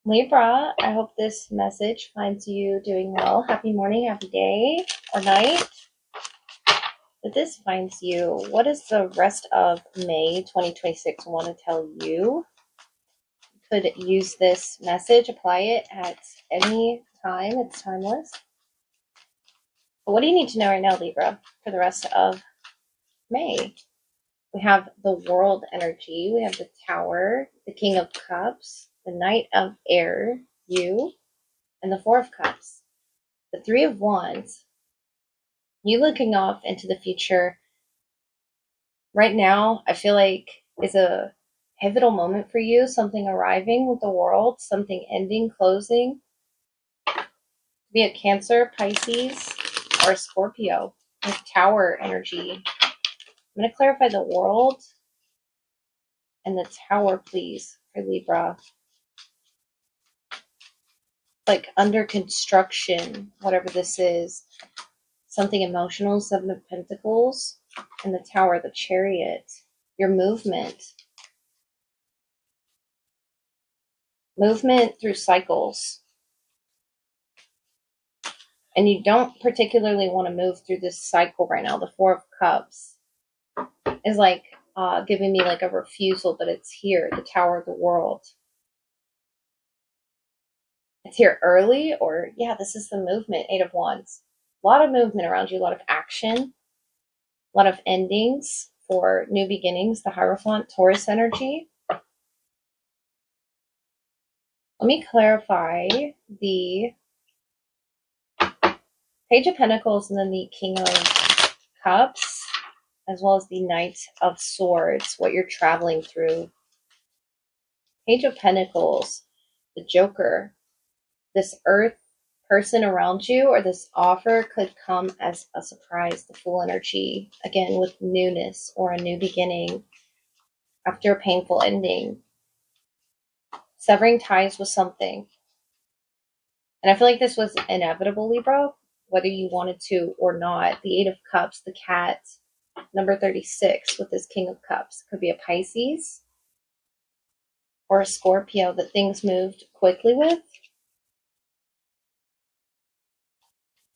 Libra, I hope this message finds you doing well. Happy morning, happy day, or night. That this finds you. What does the rest of May 2026 want to tell you? You could use this message, apply it at any time. It's timeless. But what do you need to know right now, Libra, for the rest of May? We have the world energy. We have the Tower, the King of Cups, the Knight of Air, you, and the Four of Cups. The Three of Wands, you looking off into the future right now, I feel like is a pivotal moment for you. Something arriving with the world, something ending, closing. Be it Cancer, Pisces, or Scorpio with Tower energy. I'm going to clarify the world and the Tower, please, for Libra. Like under construction, whatever this is. Something emotional, Seven of Pentacles, and the Tower, the Chariot. Your movement through cycles. And you don't particularly want to move through this cycle right now. The Four of Cups is like giving me like a refusal, but it's here, the Tower of the World. It's here early, or yeah, this is the movement, Eight of Wands. A lot of movement around you, a lot of action, a lot of endings for new beginnings, the Hierophant, Taurus energy. Let me clarify the Page of Pentacles and then the King of Cups, as well as the Knight of Swords, what you're traveling through. Page of Pentacles, the Joker, this earth person around you or this offer could come as a surprise, the Fool energy, again with newness or a new beginning after a painful ending. Severing ties with something. And I feel like this was inevitable, Libra, whether you wanted to or not. The Eight of Cups, the Cat, number 36 with this King of Cups. Could be a Pisces or a Scorpio that things moved quickly with.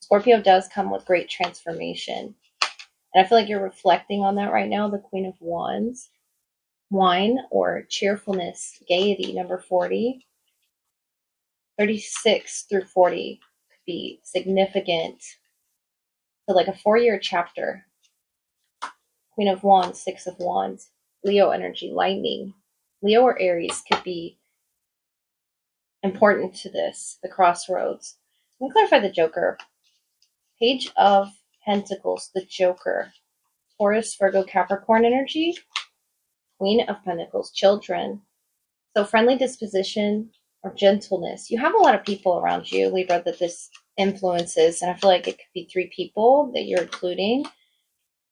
Scorpio does come with great transformation. And I feel like you're reflecting on that right now. The Queen of Wands. Wine or cheerfulness, gaiety, number 40. 36 through 40 could be significant. So like a 4-year chapter. Queen of Wands, Six of Wands. Leo energy, lightning. Leo or Aries could be important to this, the crossroads. Let me clarify the Joker. Page of Pentacles, the Joker. Taurus, Virgo, Capricorn energy. Queen of Pentacles, children. So friendly disposition or gentleness. You have a lot of people around you, Libra, that this influences. And I feel like it could be 3 people that you're including.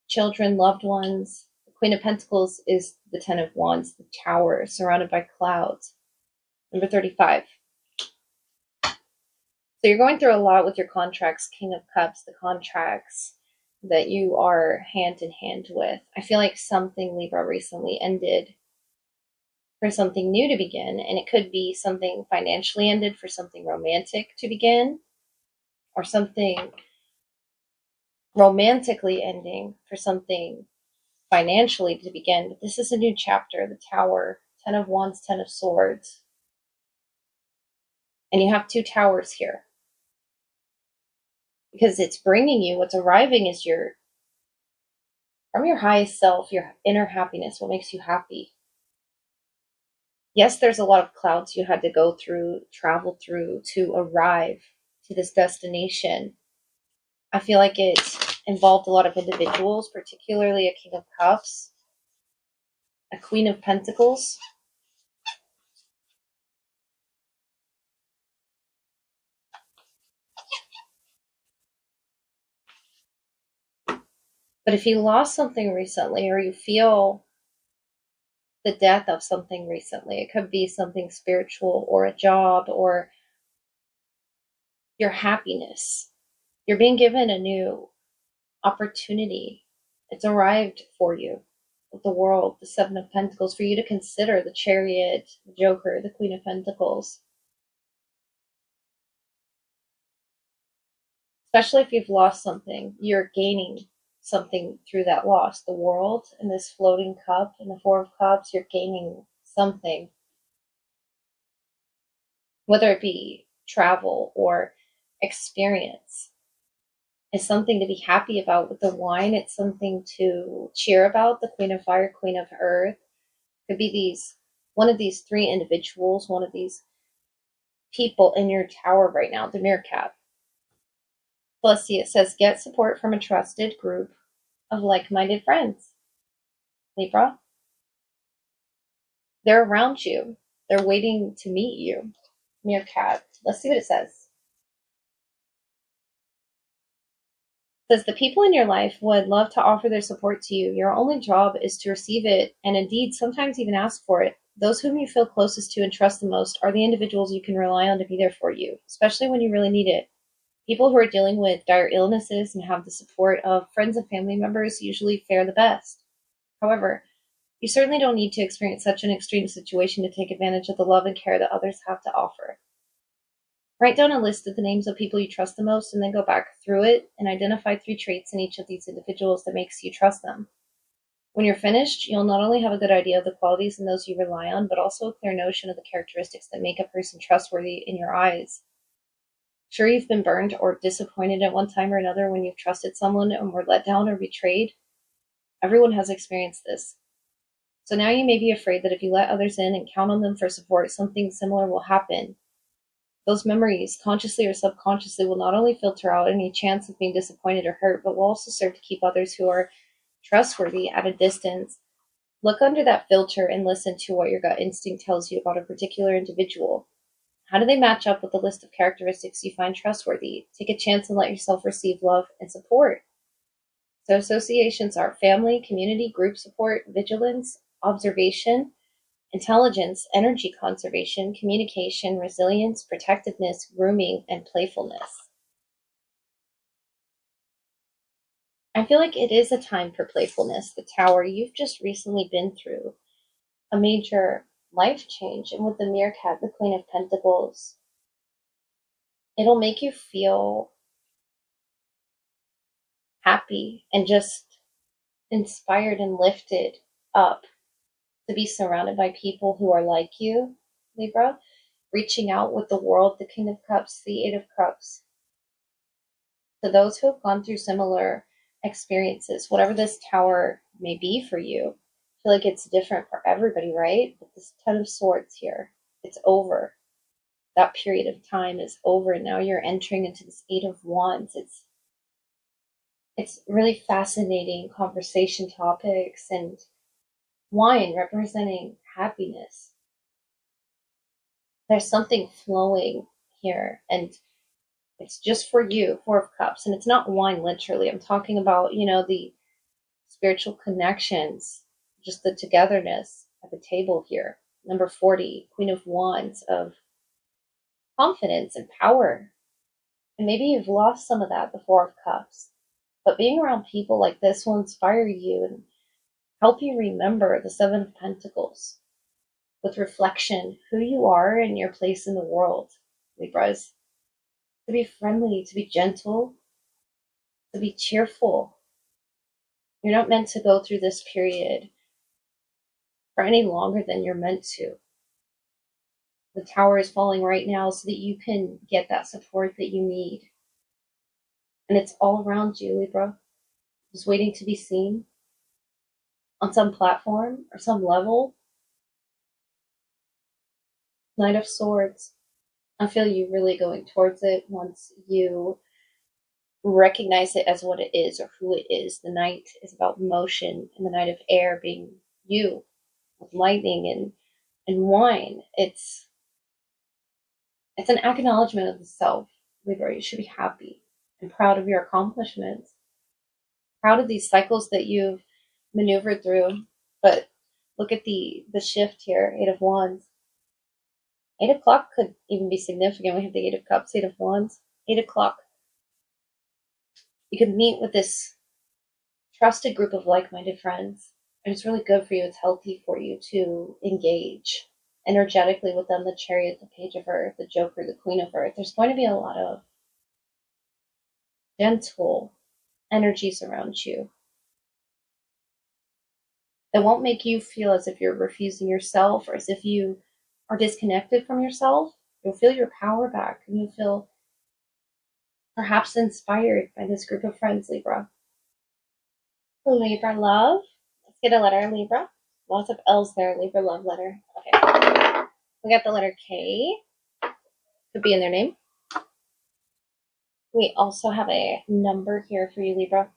Children, loved ones. The Queen of Pentacles is the Ten of Wands, the Tower, surrounded by clouds. Number 35. So you're going through a lot with your contracts, King of Cups, the contracts that you are hand in hand with. I feel like something, Libra, recently ended for something new to begin, and it could be something financially ended for something romantic to begin, or something romantically ending for something financially to begin. But this is a new chapter, the Tower, Ten of Wands, Ten of Swords. And you have 2 towers here. Because it's bringing you, what's arriving is from your highest self, your inner happiness, what makes you happy. Yes, there's a lot of clouds you had to go through, travel through to arrive to this destination. I feel like it involved a lot of individuals, particularly a King of Cups, a Queen of Pentacles. But if you lost something recently, or you feel the death of something recently, it could be something spiritual or a job or your happiness. You're being given a new opportunity. It's arrived for you with the world, the Seven of Pentacles, for you to consider the Chariot, the Joker, the Queen of Pentacles. Especially if you've lost something, you're gaining something through that loss. The world and this floating cup and the Four of Cups, you're gaining something, whether it be travel or experience. It's something to be happy about. With the wine, it's something to cheer about. The Queen of Fire, Queen of Earth could be one of these three individuals, one of these people in your tower right now, the meerkat. Plus, see, it says get support from a trusted group of like-minded friends. Libra, they're around you. They're waiting to meet you. Meerkat. Let's see what it says. It says the people in your life would love to offer their support to you. Your only job is to receive it and indeed sometimes even ask for it. Those whom you feel closest to and trust the most are the individuals you can rely on to be there for you, especially when you really need it. People who are dealing with dire illnesses and have the support of friends and family members usually fare the best. However, you certainly don't need to experience such an extreme situation to take advantage of the love and care that others have to offer. Write down a list of the names of people you trust the most and then go back through it and identify 3 traits in each of these individuals that makes you trust them. When you're finished, you'll not only have a good idea of the qualities in those you rely on, but also a clear notion of the characteristics that make a person trustworthy in your eyes. Sure, you've been burned or disappointed at one time or another when you've trusted someone and were let down or betrayed. Everyone has experienced this. So now you may be afraid that if you let others in and count on them for support, something similar will happen. Those memories, consciously or subconsciously, will not only filter out any chance of being disappointed or hurt, but will also serve to keep others who are trustworthy at a distance. Look under that filter and listen to what your gut instinct tells you about a particular individual. How do they match up with the list of characteristics you find trustworthy? Take a chance and let yourself receive love and support. So associations are family, community, group support, vigilance, observation, intelligence, energy conservation, communication, resilience, protectiveness, grooming, and playfulness. I feel like it is a time for playfulness. The Tower, you've just recently been through a major life change, and with the meerkat, the Queen of Pentacles, it'll make you feel happy and just inspired and lifted up to be surrounded by people who are like you, Libra, reaching out with the world, the King of Cups, the Eight of Cups. To those who have gone through similar experiences, whatever this tower may be for you, I feel like it's different for everybody, right? But this Ten of Swords here, it's over. That period of time is over, and now you're entering into this Eight of Wands. It's really fascinating conversation topics, and wine representing happiness. There's something flowing here, and it's just for you, Four of Cups. And it's not wine literally. I'm talking about, the spiritual connections, just the togetherness at the table here. Number 40, Queen of Wands, of confidence and power. And maybe you've lost some of that, the Four of Cups. But being around people like this will inspire you and help you remember the Seven of Pentacles with reflection, who you are and your place in the world, Libras. To be friendly, to be gentle, to be cheerful. You're not meant to go through this period for any longer than you're meant to. The Tower is falling right now so that you can get that support that you need. And it's all around you, Libra, just waiting to be seen on some platform or some level. Knight of Swords. I feel you really going towards it once you recognize it as what it is or who it is. The Knight is about motion, and the Knight of Air being you, with lightning and wine. It's an acknowledgement of the self, Libra. You should be happy and proud of your accomplishments, proud of these cycles that you've maneuvered through. But look at the shift here, Eight of Wands. 8 o'clock could even be significant. We have the Eight of Cups, Eight of Wands, 8 o'clock. You could meet with this trusted group of like-minded friends, and it's really good for you. It's healthy for you to engage energetically with them. The Chariot, the Page of Earth, the Joker, the Queen of Earth. There's going to be a lot of gentle energies around you that won't make you feel as if you're refusing yourself or as if you are disconnected from yourself. You'll feel your power back and you'll feel perhaps inspired by this group of friends, Libra. Libra love. Let's get a letter, Libra. Lots of L's there, Libra love letter. Okay. We got the letter K. Could be in their name. We also have a number here for you, Libra.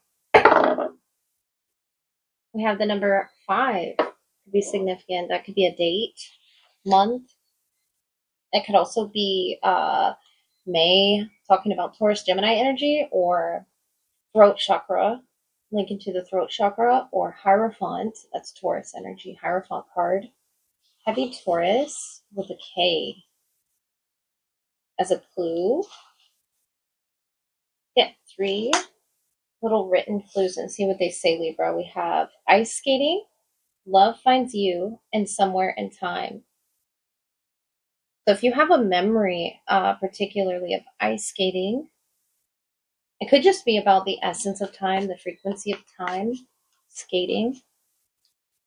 We have the number 5. Could be significant. That could be a date, month. It could also be May, talking about Taurus, Gemini energy, or throat chakra, linking to the throat chakra, or Hierophant. That's Taurus energy, Hierophant card. Heavy Taurus with a K as a clue. Get 3 little written clues and see what they say, Libra. We have ice skating, love finds you, and somewhere in time. So if you have a memory, particularly of ice skating, it could just be about the essence of time, the frequency of time, skating.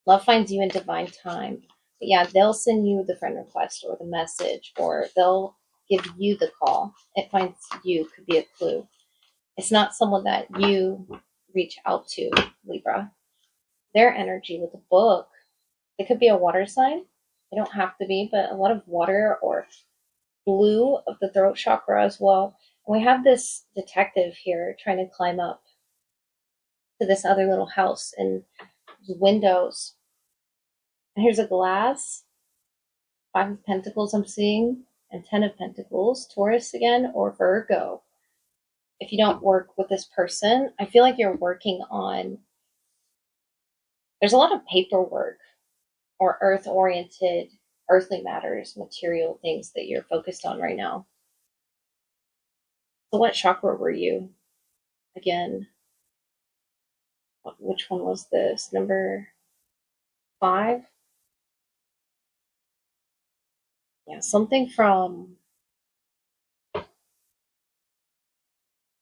Love finds you in divine time. But yeah, they'll send you the friend request or the message, or they'll give you the call. It finds you could be a clue. It's not someone that you reach out to, Libra. Their energy with the book, it could be a water sign. They don't have to be, but a lot of water or blue of the throat chakra as well. And we have this detective here trying to climb up to this other little house and windows. And here's a glass, 5 of Pentacles I'm seeing, and 10 of Pentacles, Taurus again, or Virgo. If you don't work with this person, I feel like you're working on, there's a lot of paperwork or earth-oriented, earthly matters, material things that you're focused on right now. So what chakra were you? Again, which one was this? Number 5? Yeah, something from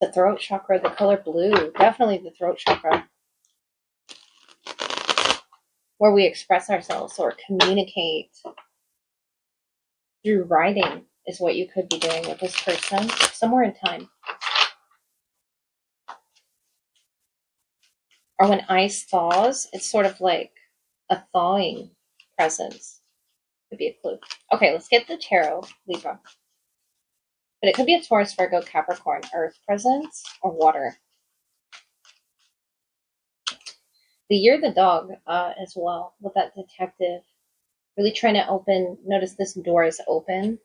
the throat chakra, the color blue. Definitely the throat chakra. Where we express ourselves or communicate through writing is what you could be doing with this person somewhere in time. Or when ice thaws, it's sort of like a thawing presence. Could be a clue. Okay, let's get the tarot, Libra. But it could be a Taurus, Virgo, Capricorn, Earth presence, or water. The year of the dog as well, with that detective. Really trying to open, notice this door is open,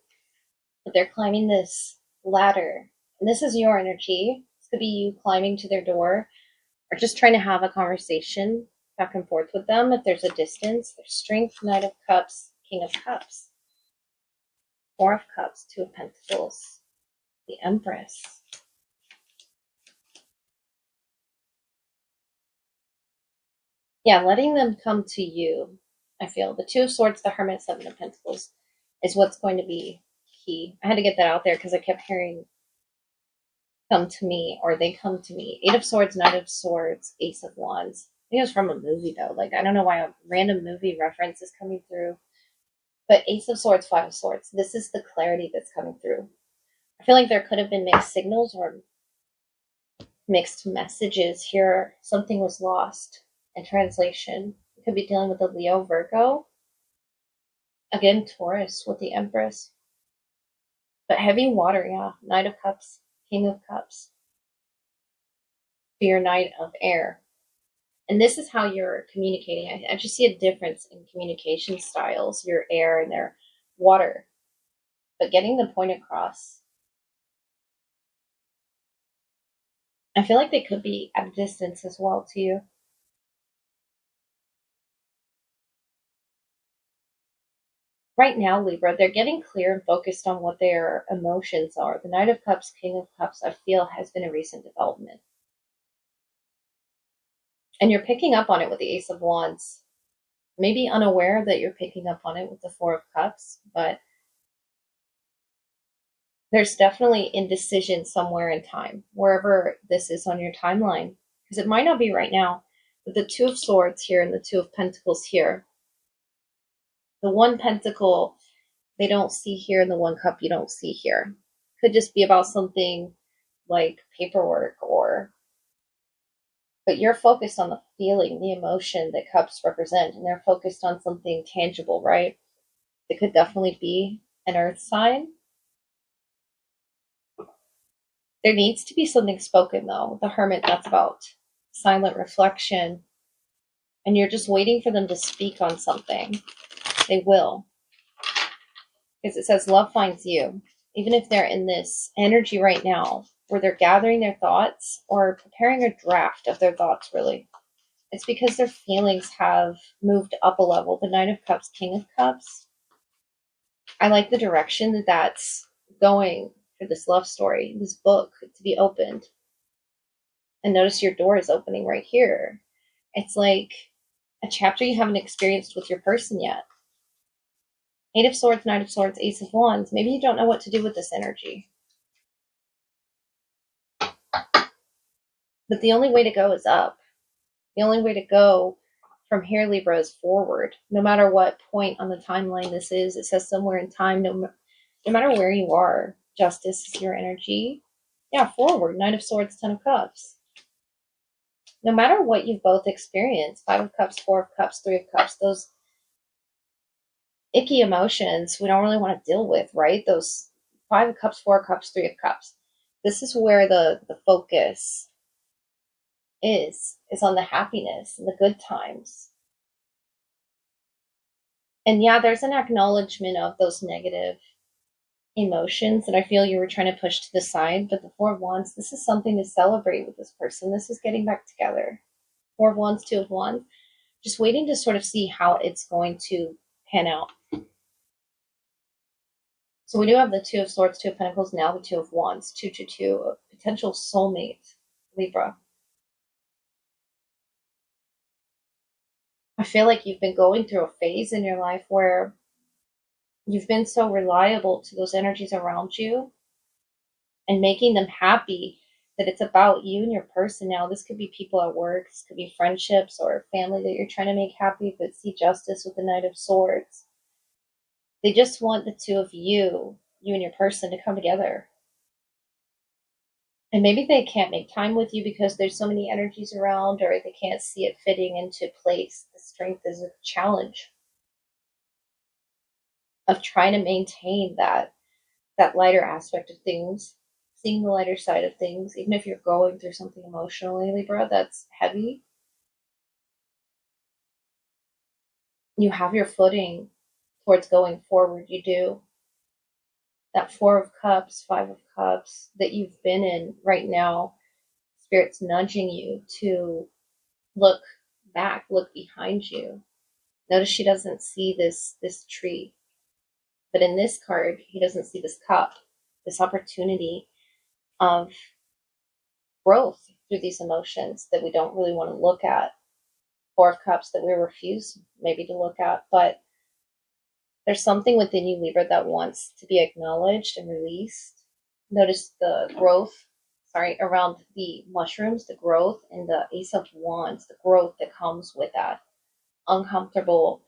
but they're climbing this ladder. And this is your energy. This could be you climbing to their door, or just trying to have a conversation back and forth with them if there's a distance. There's Strength, Knight of Cups, King of Cups, 4 of Cups, 2 of Pentacles, the Empress. Yeah, letting them come to you, I feel. The 2 of Swords, the Hermit, 7 of Pentacles is what's going to be key. I had to get that out there because I kept hearing come to me, or they come to me. 8 of Swords, 9 of Swords, Ace of Wands. I think it was from a movie though. Like, I don't know why a random movie reference is coming through. But Ace of Swords, 5 of Swords. This is the clarity that's coming through. I feel like there could have been mixed signals or mixed messages here. Something was lost in translation. You could be dealing with a Leo, Virgo. Again, Taurus with the Empress. But heavy water, yeah. Knight of Cups, King of Cups. Be your Knight of Air. And this is how you're communicating. I just see a difference in communication styles. Your air and their water. But getting the point across. I feel like they could be at a distance as well to you. Right now, Libra, they're getting clear and focused on what their emotions are. The Knight of Cups, King of Cups, I feel has been a recent development. And you're picking up on it with the Ace of Wands. Maybe unaware that you're picking up on it with the 4 of Cups, but There's definitely indecision somewhere in time, wherever this is on your timeline, because it might not be right now. But the Two of Swords here and the Two of Pentacles here, the one pentacle they don't see here and the one cup you don't see here, could just be about something like paperwork, or but you're focused on the feeling, the emotion that cups represent, and they're focused on something tangible, right? It could definitely be an earth sign. There needs to be something spoken, though. The Hermit, that's about silent reflection. And you're just waiting for them to speak on something. They will. Because it says love finds you. Even if they're in this energy right now where they're gathering their thoughts or preparing a draft of their thoughts, really. It's because their feelings have moved up a level. The Knight of Cups, King of Cups. I like the direction that that's going for this love story, this book to be opened. And notice your door is opening right here. It's like a chapter you haven't experienced with your person yet. Eight of Swords, Knight of Swords, Ace of Wands. Maybe you don't know what to do with this energy. But the only way to go is up. The only way to go from here, Libra, is forward. No matter what point on the timeline this is, it says somewhere in time, no matter where you are, justice is your energy. Yeah, forward. Knight of Swords, Ten of Cups. No matter what you've both experienced, Five of Cups, Four of Cups, Three of Cups, those icky emotions we don't really want to deal with, right? Those Five of Cups, Four of Cups, Three of Cups. This is where the focus is on the happiness and the good times. And yeah, there's an acknowledgement of those negative emotions that I feel you were trying to push to the side. But the Four of Wands, this is something to celebrate with this person. This is getting back together. Four of Wands, Two of Wands. Just waiting to sort of see how it's going to pan out. So we do have the Two of Swords, Two of Pentacles, now the Two of Wands, 222, a potential soulmate, Libra. I feel like you've been going through a phase in your life where you've been so reliable to those energies around you and making them happy that it's about you and your person now. This could be people at work, this could be friendships or family that you're trying to make happy, but see justice with the Knight of Swords. They just want the two of you and your person, to come together. And maybe they can't make time with you because there's so many energies around, or they can't see it fitting into place. The strength is a challenge of trying to maintain that lighter aspect of things, seeing the lighter side of things, even if you're going through something emotionally, Libra, that's heavy. You have your footing towards going forward. You do. That Four of Cups, Five of Cups that you've been in right now, Spirit's nudging you to look back, look behind you. Notice she doesn't see this tree. But in this card, he doesn't see this cup, this opportunity of growth through these emotions that we don't really want to look at. Four of Cups that we refuse maybe to look at. But there's something within you, Libra, that wants to be acknowledged and released. Notice the growth, around the mushrooms, the growth, and the Ace of Wands, the growth that comes with that uncomfortable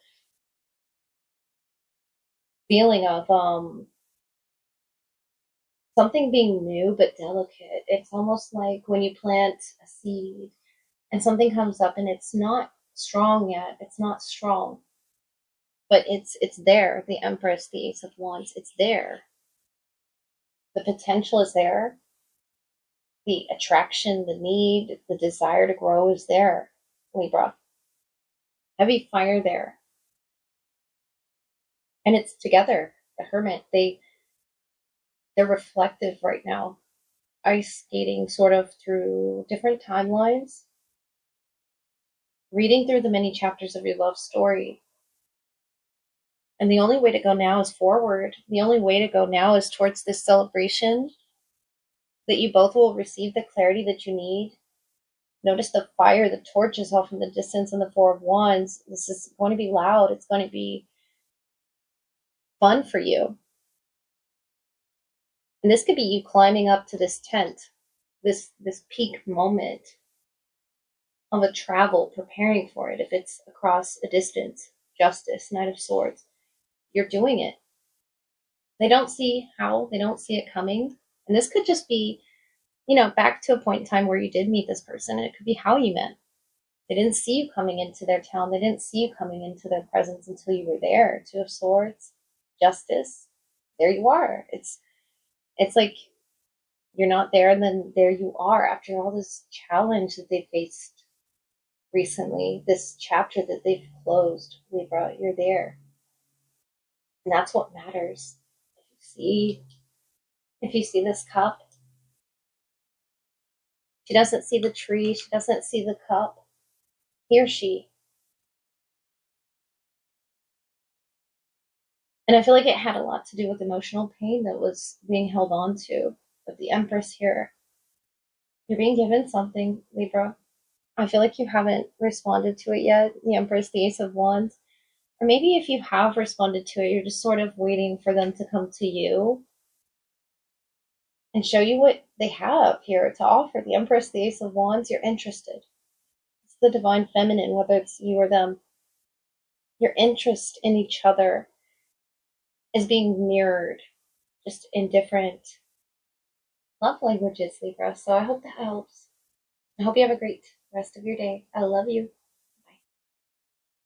feeling of something being new but delicate. It's almost like when you plant a seed and something comes up and it's not strong yet. It's not strong. But it's there. The Empress, the Ace of Wands, it's there. The potential is there. The attraction, the need, the desire to grow is there, Libra. Heavy fire there. And it's together. The Hermit, they're reflective right now. Ice skating sort of through different timelines. Reading through the many chapters of your love story. And the only way to go now is forward. The only way to go now is towards this celebration that you both will receive the clarity that you need. Notice the fire, the torches off in the distance, and the Four of Wands. This is going to be loud. It's going to be fun for you. And this could be you climbing up to this tent, this peak moment of a travel, preparing for it. If it's across a distance, Justice, Knight of Swords, you're doing it. They don't see how, they don't see it coming. And this could just be, back to a point in time where you did meet this person, and it could be how you met. They didn't see you coming into their town. They didn't see you coming into their presence until you were there. Two of Swords, Justice. There you are. It's like you're not there, and then there you are after all this challenge that they faced recently, this chapter that they've closed. Libra, you're there. And that's what matters. If you see this cup, she doesn't see the tree, she doesn't see the cup. He or she. And I feel like it had a lot to do with emotional pain that was being held on to. But the Empress here, you're being given something, Libra. I feel like you haven't responded to it yet. The Empress, the Ace of Wands. Or maybe if you have responded to it, you're just sort of waiting for them to come to you and show you what they have here to offer. The Empress, the Ace of Wands, you're interested. It's the Divine Feminine, whether it's you or them. Your interest in each other is being mirrored, just in different love languages, Libra. So I hope that helps. I hope you have a great rest of your day. I love you.